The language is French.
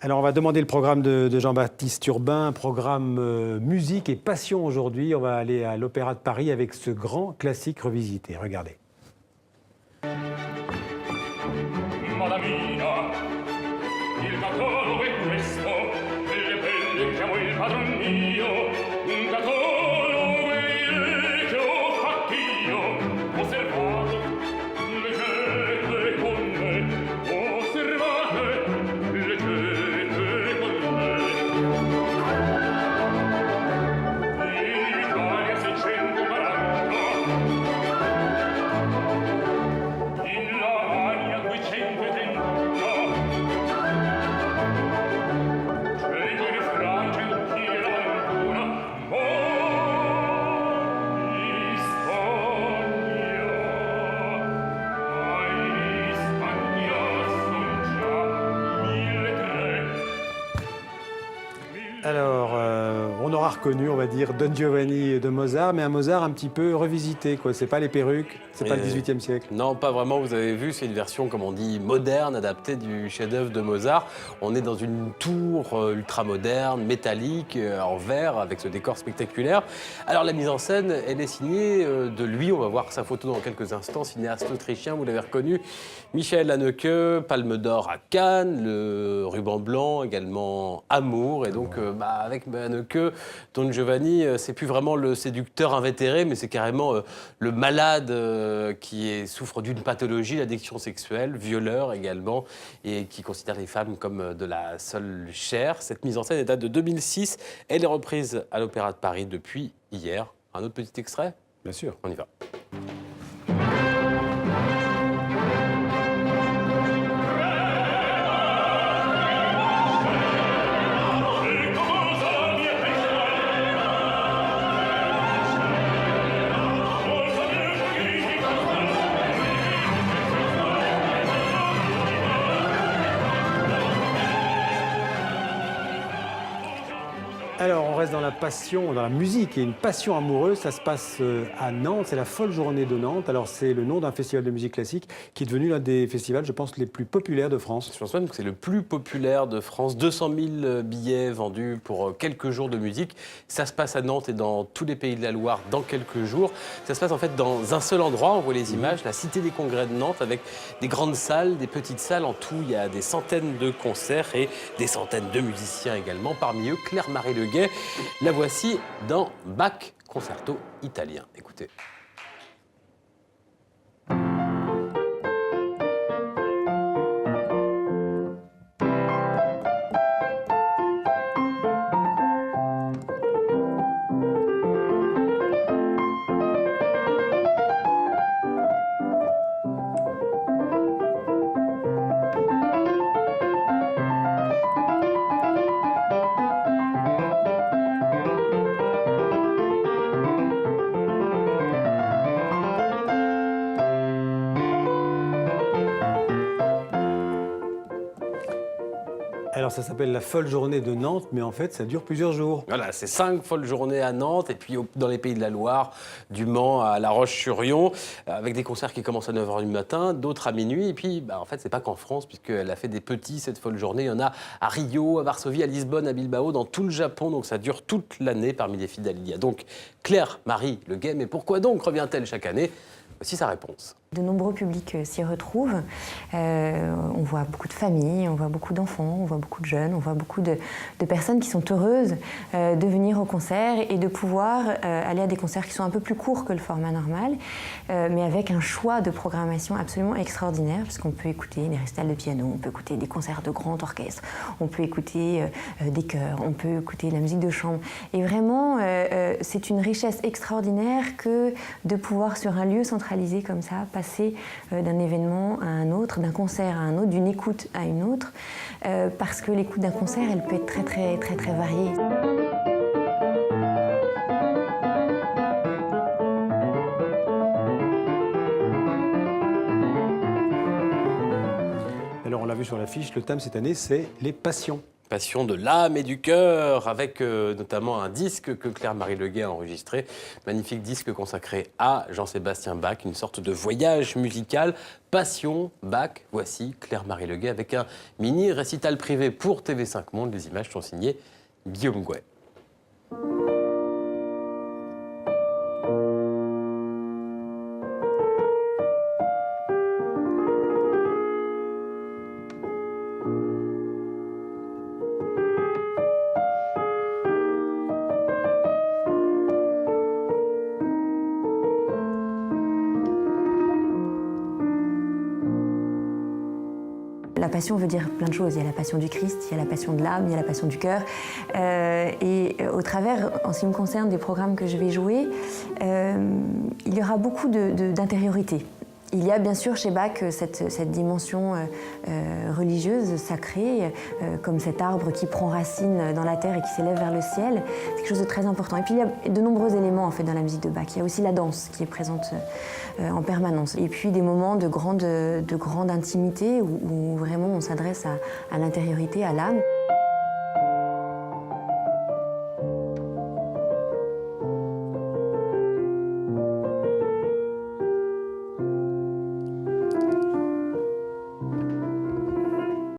Alors, on va demander le programme de Jean-Baptiste Urbain, un programme musique et passion aujourd'hui. On va aller à l'Opéra de Paris avec ce grand classique revisité. Regardez. Madamina, il catalogo è questo, le pelle chiamo il padron mio, un catalogo è il che ho fatt'io, osservate con me, osservate leggete con me. Italia 640, in Lavagna 230, Genere Francia d'Ucchiera ancora, Spagna son già 1003. Alors, on aura reconnu, on va dire, Don Giovanni de Mozart, mais un Mozart un petit peu revisité, quoi. C'est pas les perruques, c'est pas le XVIIIe siècle. Non, pas vraiment, vous avez vu, c'est une version, comme on dit, moderne, adaptée du chef-d'œuvre de Mozart. On est dans une tour ultra-moderne, métallique, en verre, avec ce décor spectaculaire. Alors la mise en scène, elle est signée de lui, on va voir sa photo dans quelques instants, cinéaste autrichien, vous l'avez reconnu, Michael Haneke, Palme d'Or à Cannes, le ruban blanc, également Amour, et donc avec Haneke, Don Giovanni, c'est plus vraiment le séducteur invétéré, mais c'est carrément le malade qui souffre d'une pathologie, l'addiction sexuelle, violeur également, et qui considère les femmes comme de la seule chair. Cette mise en scène date de 2006. Elle est reprise à l'Opéra de Paris depuis hier. Un autre petit extrait ? Bien sûr. On y va. Alors, on reste dans la passion, dans la musique et une passion amoureuse. Ça se passe à Nantes, c'est la Folle Journée de Nantes. Alors, c'est le nom d'un festival de musique classique qui est devenu l'un des festivals, je pense, les plus populaires de France. Je pense même que c'est le plus populaire de France. 200 000 billets vendus pour quelques jours de musique. Ça se passe à Nantes et dans tous les pays de la Loire dans quelques jours. Ça se passe en fait dans un seul endroit. On voit les images, la Cité des Congrès de Nantes, avec des grandes salles, des petites salles. En tout, il y a des centaines de concerts et des centaines de musiciens également. Parmi eux, Claire-Marie Leguet. La voici dans Bach Concerto italien. Écoutez. Alors, ça s'appelle la Folle Journée de Nantes, mais en fait, ça dure plusieurs jours. Voilà, c'est 5 folles journées à Nantes et puis dans les pays de la Loire, du Mans à La Roche-sur-Yon, avec des concerts qui commencent à 9h du matin, d'autres à minuit. Et puis, en fait, c'est pas qu'en France, puisqu'elle a fait des petits, cette folle journée. Il y en a à Rio, à Varsovie, à Lisbonne, à Bilbao, dans tout le Japon. Donc, ça dure toute l'année parmi les fidèles. Il y a donc Claire-Marie Leguet. Mais pourquoi donc revient-elle chaque année ? Voici sa réponse. De nombreux publics s'y retrouvent. On voit beaucoup de familles, on voit beaucoup d'enfants, on voit beaucoup de jeunes, on voit beaucoup de personnes qui sont heureuses de venir au concert et de pouvoir aller à des concerts qui sont un peu plus courts que le format normal, mais avec un choix de programmation absolument extraordinaire, puisqu'on peut écouter des récitals de piano, on peut écouter des concerts de grand orchestre, on peut écouter des chœurs, on peut écouter de la musique de chambre. Et vraiment, c'est une richesse extraordinaire que de pouvoir, sur un lieu centralisé comme ça, passer d'un événement à un autre, d'un concert à un autre, d'une écoute à une autre, parce que l'écoute d'un concert, elle peut être très, très, très, très variée. Alors, on l'a vu sur l'affiche, le thème cette année, c'est les passions. Passion de l'âme et du cœur, avec notamment un disque que Claire-Marie Leguet a enregistré. Magnifique disque consacré à Jean-Sébastien Bach, une sorte de voyage musical. Passion, Bach, voici Claire-Marie Leguet avec un mini récital privé pour TV5 Monde. Les images sont signées Guillaume Gouet. La passion veut dire plein de choses. Il y a la passion du Christ, il y a la passion de l'âme, il y a la passion du cœur. Et au travers, en ce qui me concerne, des programmes que je vais jouer, il y aura beaucoup d'intériorité. Il y a bien sûr chez Bach cette dimension religieuse, sacrée, comme cet arbre qui prend racine dans la terre et qui s'élève vers le ciel. C'est quelque chose de très important. Et puis il y a de nombreux éléments en fait dans la musique de Bach. Il y a aussi la danse qui est présente en permanence. Et puis des moments de grande intimité où vraiment on s'adresse à l'intériorité, à l'âme.